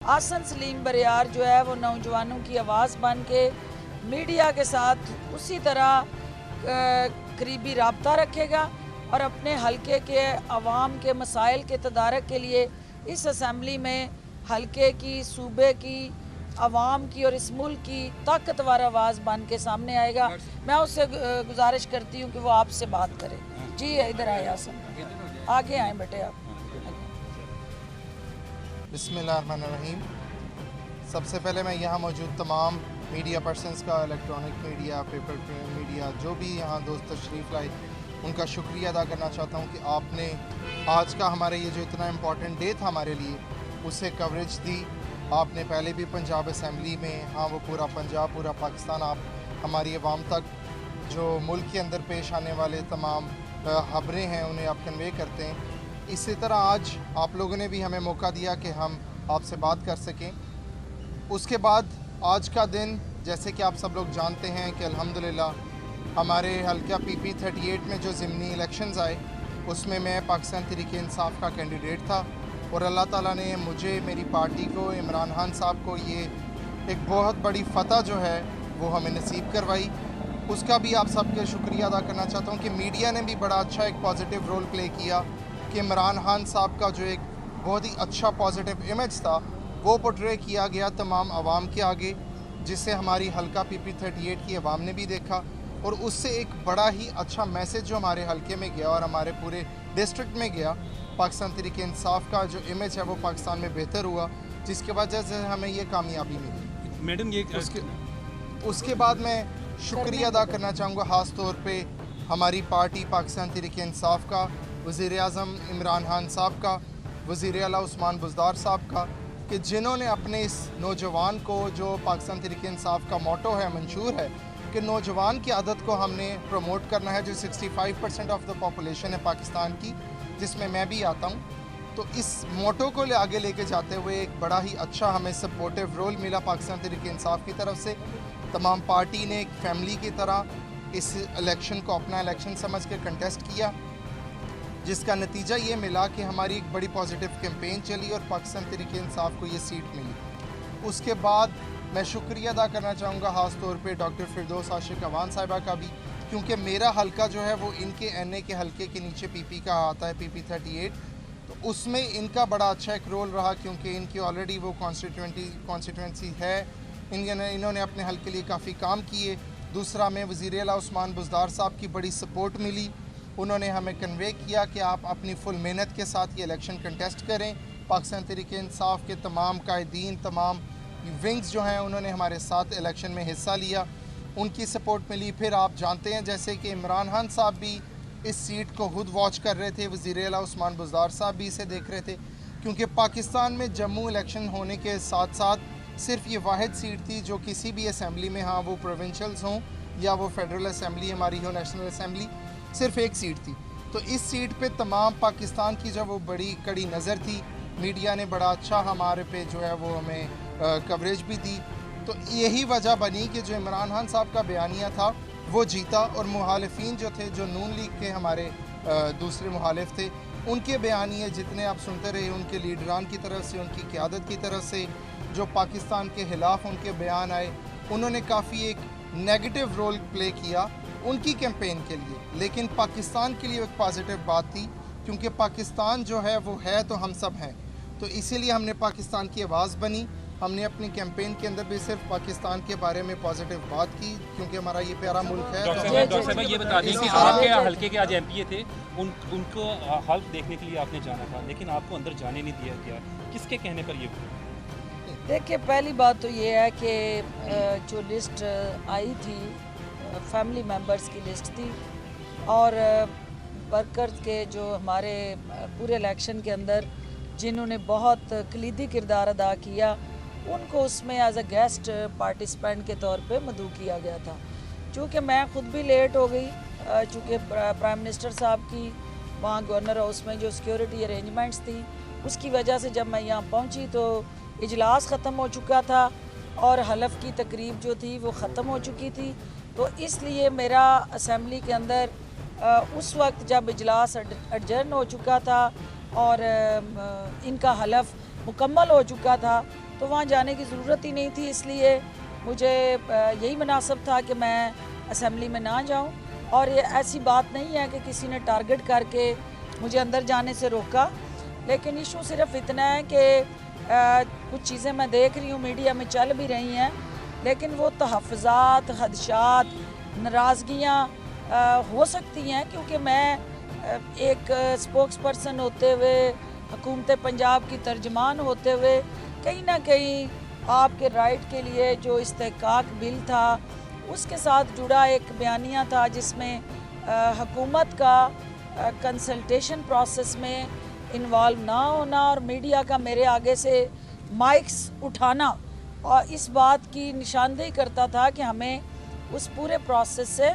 आसन सलीम बरियार जो है वो नौजवानों की आवाज़ बन के मीडिया के साथ उसी तरह करीबी राब्ता रखेगा और अपने हलके के अवाम के मसाइल के तदारक के लिए इस असम्बली में हलके की, सूबे की, अवाम की और इस मुल्क की ताकतवर आवाज़ बन के सामने आएगा। मैं उससे गुजारिश करती हूँ कि वो आपसे बात करे। जी इधर आए आसन, आगे आए बेटे आप। बिस्मिल्लाहिर्रहमानिर्रहीम। सबसे पहले मैं यहाँ मौजूद तमाम मीडिया पर्सनस का, electronic media, paper print media, जो भी यहाँ दोस्त तशरीफ़ लाए, उनका शुक्रिया अदा करना चाहता हूँ कि आपने आज का हमारे ये जो इतना इम्पोर्टेंट डे था हमारे लिए, उसे कवरेज दी। आपने पहले भी पंजाब असम्बली में, हाँ वो पूरा पंजाब, पूरा पाकिस्तान, आप हमारी आवाम तक जो मुल्क के अंदर पेश आने वाले तमाम खबरें हैं उन्हें आप कन्वे करते हैं। इसी तरह आज आप लोगों ने भी हमें मौका दिया कि हम आपसे बात कर सकें। उसके बाद आज का दिन, जैसे कि आप सब लोग जानते हैं कि अल्हम्दुलिल्लाह हमारे हल्का PP 38 में जो ज़िमनी इलेक्शंस आए, उसमें मैं पाकिस्तान तहरीक इंसाफ का कैंडिडेट था और अल्लाह ताला ने मुझे, मेरी पार्टी को, इमरान खान साहब को ये एक बहुत बड़ी फ़तह जो है वो हमें नसीब करवाई। उसका भी आप सबके शुक्रिया अदा करना चाहता हूँ कि मीडिया ने भी बड़ा अच्छा एक पॉजिटिव रोल प्ले किया कि इमरान खान साहब का जो एक बहुत ही अच्छा पॉजिटिव इमेज था वो पोर्ट्रे किया गया तमाम आवाम के आगे, जिससे हमारी हल्का PP 38 की आवाम ने भी देखा और उससे एक बड़ा ही अच्छा मैसेज जो हमारे हल्के में गया और हमारे पूरे डिस्ट्रिक्ट में गया। पाकिस्तान तहरीक इंसाफ का जो इमेज है वो पाकिस्तान में बेहतर हुआ, जिसके वजह से हमें ये कामयाबी मिली। मैडम ये उसके बाद मैं शुक्रिया अदा करना चाहूँगा ख़ास तौर पे हमारी पार्टी पाकिस्तान तहरीक इंसाफ का, वज़ीर-ए-आज़म इमरान खान साहब का, वज़ीर आला उस्मान बुज़दार साहब का, कि जिन्होंने अपने इस नौजवान को, जो पाकिस्तान तहरीक इंसाफ का मोटो है, मंशूर है कि नौजवान की आदत को हमने प्रमोट करना है, जो 65% ऑफ द पॉपुलेशन है पाकिस्तान की, जिसमें मैं भी आता हूँ। तो इस मोटो को आगे लेके जाते हुए एक बड़ा ही अच्छा हमें सपोर्टिव रोल मिला पाकिस्तान तहरीक इंसाफ की तरफ से। तमाम पार्टी ने एक फैमिली की तरह इस इलेक्शन को अपना इलेक्शन समझ के कंटेस्ट किया, जिसका नतीजा ये मिला कि हमारी एक बड़ी पॉजिटिव कैंपेन चली और पाकिस्तान तहरीक इंसाफ को ये सीट मिली। उसके बाद मैं शुक्रिया अदा करना चाहूँगा ख़ास तौर पे डॉक्टर फिरदौस आशिक अवान साहिबा का भी, क्योंकि मेरा हल्का जो है वो इनके NA के हल्के के नीचे PP का आता है, PP 38, तो उसमें इनका बड़ा अच्छा एक रोल रहा, क्योंकि इनकी ऑलरेडी वो कॉन्स्टिट्यूंसी है, इन्होंने अपने हल्के के लिए काफ़ी काम किए। दूसरा, में वज़ीर आला उस्मान बुज़दार साहब की बड़ी सपोर्ट मिली, उन्होंने हमें कन्वे किया कि आप अपनी फुल मेहनत के साथ ये इलेक्शन कंटेस्ट करें। पाकिस्तान तहरीक इंसाफ के तमाम कायदीन, तमाम विंग्स जो हैं, उन्होंने हमारे साथ इलेक्शन में हिस्सा लिया, उनकी सपोर्ट मिली। फिर आप जानते हैं जैसे कि इमरान खान साहब भी इस सीट को खुद वॉच कर रहे थे, वज़ीर आला उस्मान बुज़दार साहब भी इसे देख रहे थे, क्योंकि पाकिस्तान में जम्मू इलेक्शन होने के साथ साथ सिर्फ ये वाहिद सीट थी जो किसी भी असम्बली में, हाँ वो प्रोविंशल्स हों या वो फेडरल असम्बली हमारी हो, नेशनल असम्बली, सिर्फ एक सीट थी। तो इस सीट पे तमाम पाकिस्तान की जब वो बड़ी कड़ी नज़र थी, मीडिया ने बड़ा अच्छा हमारे पे जो है वो हमें कवरेज भी दी। तो यही वजह बनी कि जो इमरान खान साहब का बयानिया था वो जीता, और मुखालिफिन जो थे, जो नून लीग के हमारे दूसरे मुखालिफ थे, उनके बयानिए जितने आप सुनते रहे, उनके लीडरान की तरफ से, उनकी क़यादत की तरफ से जो पाकिस्तान के ख़िलाफ़ उनके बयान आए, उन्होंने काफ़ी एक नेगेटिव रोल प्ले किया उनकी कैंपेन के लिए। लेकिन पाकिस्तान के लिए एक पॉजिटिव बात थी, क्योंकि पाकिस्तान जो है वो है तो हम सब हैं, तो इसीलिए हमने पाकिस्तान की आवाज़ बनी। हमने अपनी कैंपेन के अंदर भी सिर्फ पाकिस्तान के बारे में पॉजिटिव बात की, क्योंकि हमारा ये प्यारा मुल्क है। डॉक्टर साहब ये बता दें कि आपके हल्के के आज MP थे, उनको हल्फ देखने के लिए आपने जाना था, लेकिन आपको अंदर जाने नहीं दिया गया, किसके कहने पर ये? देखिए, पहली बात तो ये है कि जो लिस्ट आई थी फैमिली मेम्बर्स की लिस्ट थी, और वर्कर्स के जो हमारे पूरे इलेक्शन के अंदर जिन्होंने बहुत कलीदी किरदार अदा किया, उनको उसमें एज अ गेस्ट पार्टिसिपेंट के तौर पे मदऊ किया गया था। चूँकि मैं ख़ुद भी लेट हो गई, चूँकि प्राइम मिनिस्टर साहब की वहाँ गवर्नर हाउस में जो सिक्योरिटी अरेंजमेंट्स थी, उसकी वजह से जब मैं यहाँ पहुँची तो इजलास ख़त्म हो चुका था और हलफ की तकरीब जो थी वो ख़त्म हो चुकी थी। तो इसलिए मेरा असम्बली के अंदर उस वक्त जब इजलास एडजर्न हो चुका था और इनका हलफ मुकम्मल हो चुका था, तो वहाँ जाने की ज़रूरत ही नहीं थी, इसलिए मुझे यही मुनासिब था कि मैं असेंबली में ना जाऊँ। और ये ऐसी बात नहीं है कि किसी ने टारगेट करके मुझे अंदर जाने से रोका, लेकिन इशू सिर्फ इतना है कि कुछ चीज़ें मैं देख रही हूँ मीडिया में चल भी रही हैं, लेकिन वो तहफ़्फ़ुज़ात, खदशात, नाराज़गियाँ हो सकती हैं, क्योंकि मैं एक स्पोक्स पर्सन होते हुए, हुकूमत पंजाब की तर्जमान होते हुए, कहीं ना कहीं आपके राइट के लिए जो इस्तेहकाक बिल था उसके साथ जुड़ा एक बयानिया था, जिसमें हुकूमत का कंसल्टेशन प्रोसेस में इन्वॉल्व ना होना और मीडिया का मेरे आगे से माइक्स उठाना, और इस बात की निशानदेही करता था कि हमें उस पूरे प्रोसेस से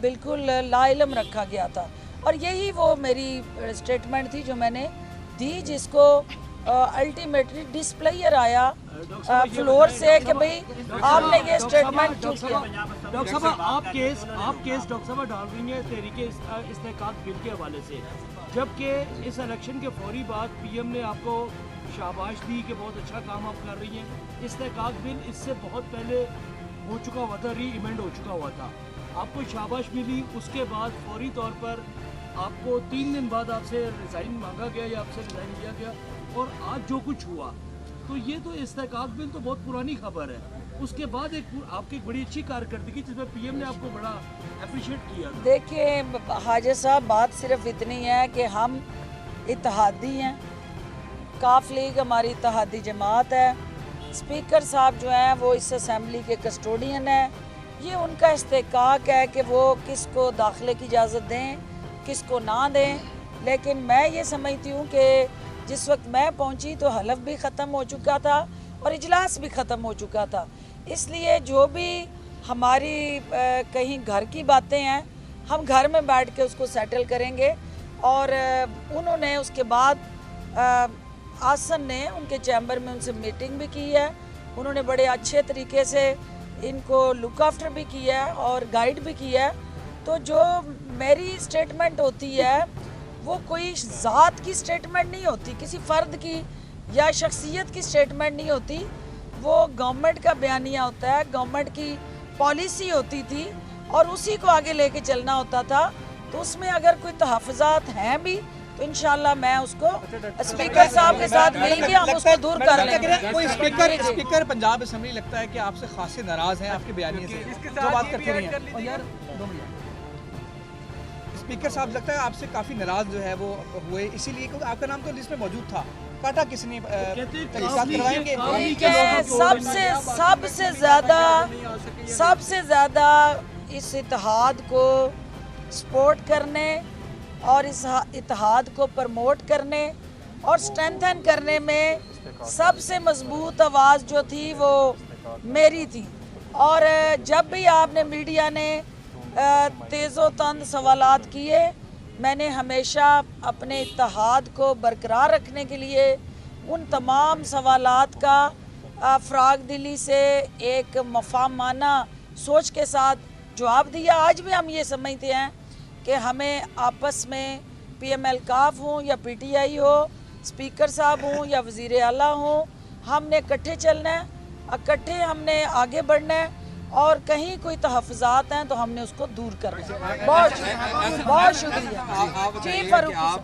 बिल्कुल लाइलम रखा गया था। और यही वो मेरी स्टेटमेंट थी जो मैंने दी, जिसको अल्टीमेटली डिस्प्लेयर आया फ्लोर से कि भाई आपने ये स्टेटमेंट क्यों किया। डॉक्टर साहब आप केस डॉक्टर साहब डाल रही हैं तहरीके इस्तेहकाक बिल के हवाले से, जबकि इस इलेक्शन के फौरी बाद पीएम ने आपको शाबाश दी कि बहुत अच्छा काम आप कर रही हैं। इस्तेहकाक बिल इससे बहुत पहले हो चुका हुआ था, री इमेंड हो चुका हुआ था, आपको शाबाश मिली, उसके बाद फौरी तौर पर आपको 3 दिन बाद आपसे रिज़ाइन मांगा गया या आपसे रिज़ाइन दिया गया, और आज जो कुछ हुआ, तो ये तो इस्तेहकाक बिल तो बहुत पुरानी खबर है। उसके बाद एक आपकी बड़ी अच्छी कारकर्दगी जिसमें पीएम ने आपको बड़ा अप्रिशिएट किया। देखिए हाजिर साहब, बात सिर्फ इतनी है कि हम इत्तेहादी हैं, काफ लीग हमारी इत्तेहादी जमात है, स्पीकर साहब जो हैं वो इस असेंबली के कस्टोडियन हैं, ये उनका इस्तेहकाक है कि वो किसको दाखिले की इजाज़त दें, किसको ना दें। लेकिन मैं ये समझती हूँ कि जिस वक्त मैं पहुँची तो हलफ भी ख़त्म हो चुका था और इजलास भी ख़त्म हो चुका था, इसलिए जो भी हमारी कहीं घर की बातें हैं हम घर में बैठ के उसको सेटल करेंगे। और उन्होंने उसके बाद आसन ने उनके चैम्बर में उनसे मीटिंग भी की है, उन्होंने बड़े अच्छे तरीके से इनको लुक आफ्टर भी किया है और गाइड भी किया है। तो जो मेरी स्टेटमेंट होती है वो कोई ज़ात की स्टेटमेंट नहीं होती, किसी फ़र्द की या शख्सियत की स्टेटमेंट नहीं होती, वो गवर्नमेंट का बयानिया होता है, गवर्नमेंट की पॉलिसी होती थी और उसी को आगे लेके चलना होता था। तो उसमें अगर कोई तहफ़्फ़ुज़ात हैं भी तो इंशाल्लाह मैं उसको स्पीकर साहब के साथ मिलके हम उसको दूर कर लेंगे। कोई स्पीकर पंजाब असेंबली लगता है कि आपसे खासे नाराज हैं आपके बयानिए से जो बात करते रही हैं, और यार स्पीकर साहब लगता है आपसे काफ़ी नाराज जो है वो हुए, इसीलिए क्योंकि आपका नाम तो लिस्ट में मौजूद था, काटा किसने करवाएंगे? सबसे ज़्यादा इस इत्तेहाद को सपोर्ट करने और इस इत्तेहाद को प्रमोट करने और स्ट्रेंथन करने में सबसे मजबूत आवाज़ जो थी वो मेरी थी। और जब भी आपने मीडिया ने तेज़ो तंद सवालात किए, मैंने हमेशा अपने इत्तेहाद को बरकरार रखने के लिए उन तमाम सवालात का फ़राग दिली से एक मफामाना सोच के साथ जवाब दिया। आज भी हम ये समझते हैं कि हमें आपस में PML काफ हों या PTI हो, स्पीकर साहब हों या वज़ीर आला हों, हमने इकट्ठे चलना है, इकट्ठे हमने आगे बढ़ना है, और कहीं कोई तहफ़्फ़ुज़ात हैं तो हमने उसको दूर करना है। बहुत शुक्रिया जी फारूक साहब।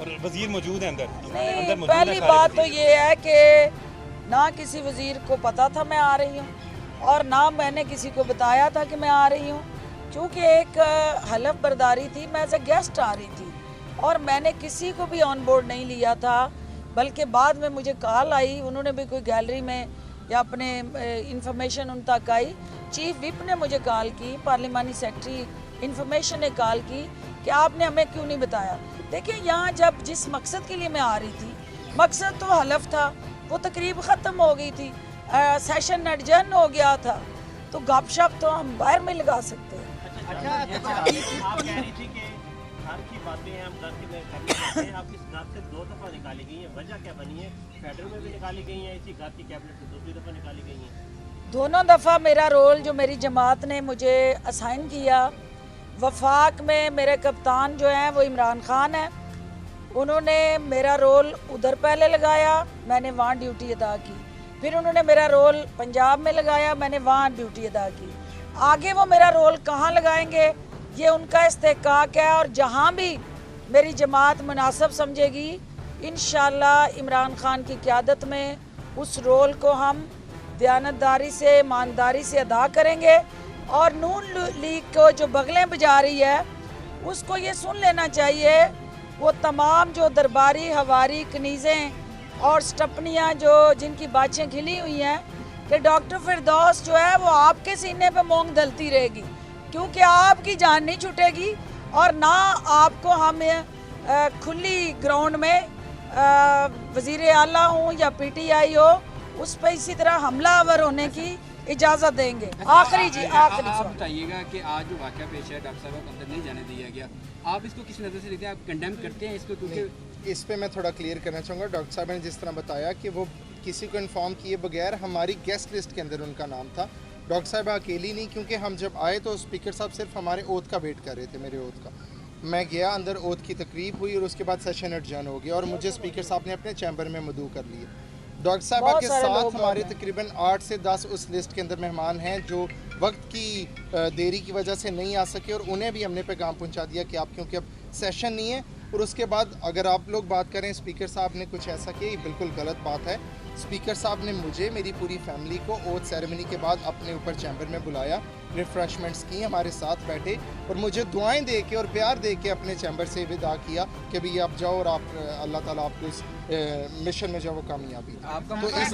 और वजीर मौजूद है अंदर नहीं, मौजूद पहली है बात तो ये है कि ना किसी वज़ीर को पता था मैं आ रही हूँ और ना मैंने किसी को बताया था कि मैं आ रही हूँ, क्योंकि एक हलफ बर्दारी थी, मैं एज ए गेस्ट आ रही थी और मैंने किसी को भी ऑन बोर्ड नहीं लिया था। बल्कि बाद में मुझे कॉल आई, उन्होंने भी कोई गैलरी में या अपने इंफॉर्मेशन उन तक आई, चीफ विप ने मुझे कॉल की, पार्लिमानी सेक्रेटरी इंफॉर्मेशन ने कॉल की कि आपने हमें क्यों नहीं बताया। देखिए यहाँ जब जिस मकसद के लिए मैं आ रही थी, मकसद तो हलफ था, वो तकरीब ख़त्म हो गई थी, सेशन एडजर्न हो गया था, तो गपशप तो हम बाहर में लगा सकते हैं। आप कह रही थी कि घर की बातें हैं, हम घर के आप इस रात से 2 दफ़ा निकाली गई हैं, वजह क्या बनी है? फेडरल में भी निकाली गई हैं, इसी खाद की कैबिनेट से दूसरी दफ़ा निकाली गई हैं। दोनों दफ़ा मेरा रोल जो मेरी जमात ने मुझे असाइन किया, वफाक में मेरे कप्तान जो हैं वो इमरान खान है, उन्होंने मेरा रोल उधर पहले लगाया, मैंने वहाँ ड्यूटी अदा की। फिर उन्होंने मेरा रोल पंजाब में लगाया, मैंने वहाँ ड्यूटी अदा की। आगे वो मेरा रोल कहाँ लगाएंगे ये उनका इस्तेकाक है, और जहाँ भी मेरी जमात मुनासिब समझेगी इंशाअल्लाह इमरान खान की क़यादत में उस रोल को हम दयानतदारी से, ईमानदारी से अदा करेंगे। और नून लीग को जो बगलें बजा रही है उसको ये सुन लेना चाहिए, वो तमाम जो दरबारी हवारी कनीज़ें और स्टपनियाँ जो जिनकी बातें खिली हुई हैं कि डॉक्टर फिरदौस जो है वो आपके सीने पे मोंग धलती रहेगी, क्योंकि आपकी जान नहीं छूटेगी और ना आपको हम खुली ग्राउंड में वज़ीर आला हूँ या PTI हो उस पर इसी तरह हमलावर होने की इजाज़त देंगे। आखिरी जी आखिरी आप बताइएगा कि आज जो वाक़या पेश है डॉक्टर साहब को अंदर नहीं जाने दिया गया, आप इसको किस नज़र से देखते हैं? आप कंडेम करते हैं इसको? क्योंकि इस पे मैं थोड़ा क्लियर करना चाहूँगा। डॉक्टर साहब ने जिस तरह बताया कि वो किसी को इन्फॉर्म किए बगैर हमारी गेस्ट लिस्ट के अंदर उनका नाम था। डॉक्टर साहब अकेली नहीं, क्योंकि हम जब आए तो स्पीकर साहब सिर्फ हमारे ओथ का वेट कर रहे थे, मेरे ओथ का। मैं गया अंदर, ओथ की तकरीब हुई और उसके बाद सेशन एडजर्न हो गया और मुझे स्पीकर साहब ने अपने चैम्बर में मदऊ कर लिए। डॉक्टर साहब के साथ हमारे तकरीबन 8 से 10 उस लिस्ट के अंदर मेहमान हैं जो वक्त की देरी की वजह से नहीं आ सके, और उन्हें भी हमने पैगाम पहुंचा दिया कि आप क्योंकि अब सेशन नहीं है। और उसके बाद अगर आप लोग बात करें स्पीकर साहब ने कुछ ऐसा किया, ये बिल्कुल गलत बात है। स्पीकर साहब ने मुझे, मेरी पूरी फैमिली को ओथ सेरेमनी के बाद अपने ऊपर चैम्बर में बुलाया, रिफ्रेशमेंट्स की, हमारे साथ बैठे और मुझे दुआएं दे के और प्यार दे के अपने चैम्बर से विदा किया कि भाई आप जाओ और आप अल्लाह ताला आपको इस मिशन में जो वो कामयाबी। आपका तो इस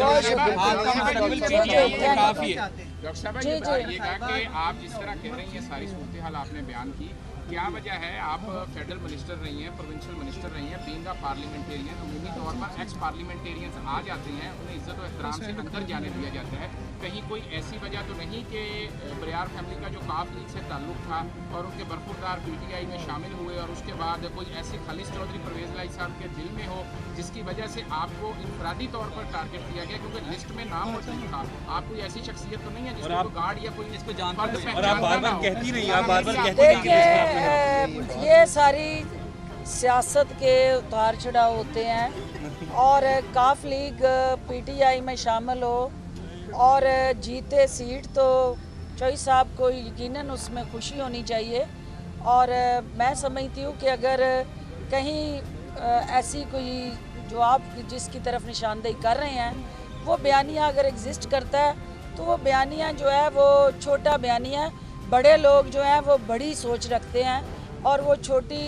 काफ़ी है। डॉक्टर साहब ये बताइएगा कि आप जिस तरह कह रही हैं सारी सूरत हाल आपने बयान की, क्या वजह है? आप फेडरल मिनिस्टर रही हैं, प्रोविंशियल मिनिस्टर रही हैं, बीइंग अ पार्लियामेंटेरियन, अमूमी तौर पर एक्स पार्लियामेंटेरियंस आ जाते हैं, उन्हें इज्जत और एहतराम से अंदर जाने दिया जाता है। कहीं कोई ऐसी वजह तो नहीं कि बरियार फैमिली का जो काफ लीग से ताल्लुक था और उनके बरखुरदार PTI में शामिल हुए और उसके बाद कोई ऐसी खालिद चौधरी परवेज़ लाई साहब के दिल में हो जिसकी वजह से आपको इनफरादी तौर पर टारगेट किया गया, क्योंकि लिस्ट में नाम मौजूद था? आप कोई ऐसी शख्सियत तो नहीं है जिसको गार्ड या कोई इसको जानता है? और आप बार-बार कहती रही, आप बार-बार कहती रही कि ये सारी सियासत के उतार चढ़ाव होते हैं, और काफ लीग PTI में शामिल हो और जीते सीट तो चौधरी साहब को यकीनन उसमें खुशी होनी चाहिए। और मैं समझती हूँ कि अगर कहीं ऐसी कोई जो आप जिसकी तरफ निशानदेही कर रहे हैं वो बयानिया अगर एग्जिस्ट करता है तो वो बयानिया जो है वो छोटा बयानिया है। बड़े लोग जो हैं वो बड़ी सोच रखते हैं और वो छोटी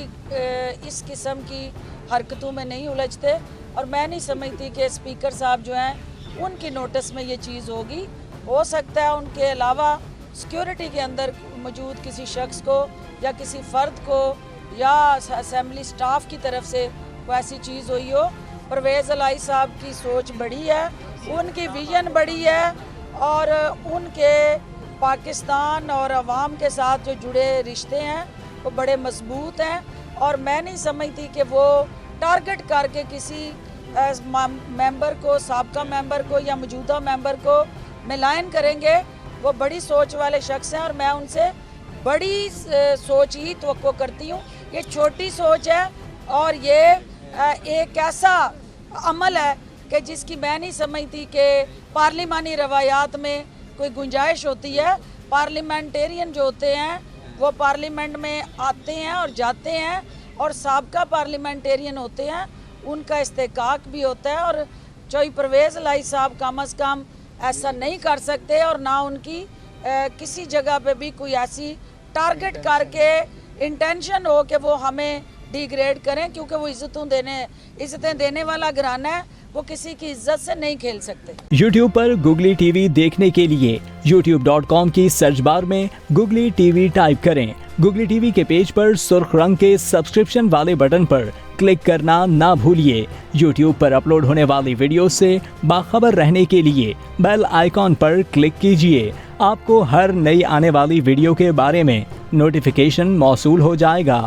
इस किस्म की हरकतों में नहीं उलझते, और मैं नहीं समझती कि स्पीकर साहब जो हैं उनकी नोटिस में ये चीज़ होगी। हो सकता है उनके अलावा सिक्योरिटी के अंदर मौजूद किसी शख्स को या किसी फ़र्द को या असेंबली स्टाफ की तरफ से कोई ऐसी चीज़ हुई हो। परवेज़ लाई साहब की सोच बड़ी है, उनकी विजन बड़ी है, और उनके पाकिस्तान और अवाम के साथ जो जुड़े रिश्ते हैं वो बड़े मजबूत हैं, और मैं नहीं समझती कि वो टारगेट करके किसी मेंबर को, साबका मेंबर को या मौजूदा मेंबर को मिलान करेंगे। वो बड़ी सोच वाले शख्स हैं और मैं उनसे बड़ी सोच ही तवक्को करती हूँ। ये छोटी सोच है और ये एक ऐसा अमल है कि जिसकी मैं नहीं समझती कि पार्लिमानी रवायात में कोई गुंजाइश होती है। पार्लियामेंटेरियन जो होते हैं वो पार्लियामेंट में आते हैं और जाते हैं, और साबका पार्लियामेंटेरियन होते हैं उनका इस्तेकाक भी होता है, और चौधरी परवेज़ लाई साहब कम अज़ कम ऐसा नहीं कर सकते, और ना उनकी किसी जगह पे भी कोई ऐसी टारगेट करके इंटेंशन हो कि वो हमें डिग्रेड करें, क्योंकि वो इज़्ज़तें देने वाला घराना है, वो किसी की इज्जत से नहीं खेल सकते। YouTube पर Googly TV देखने के लिए youtube.com की सर्च बार में Googly TV टाइप करें। Googly TV के पेज पर सुर्ख रंग के सब्सक्रिप्शन वाले बटन पर क्लिक करना ना भूलिए। YouTube पर अपलोड होने वाली वीडियो से बाखबर रहने के लिए बेल आइकॉन पर क्लिक कीजिए। आपको हर नई आने वाली वीडियो के बारे में नोटिफिकेशन मौसूल हो जाएगा।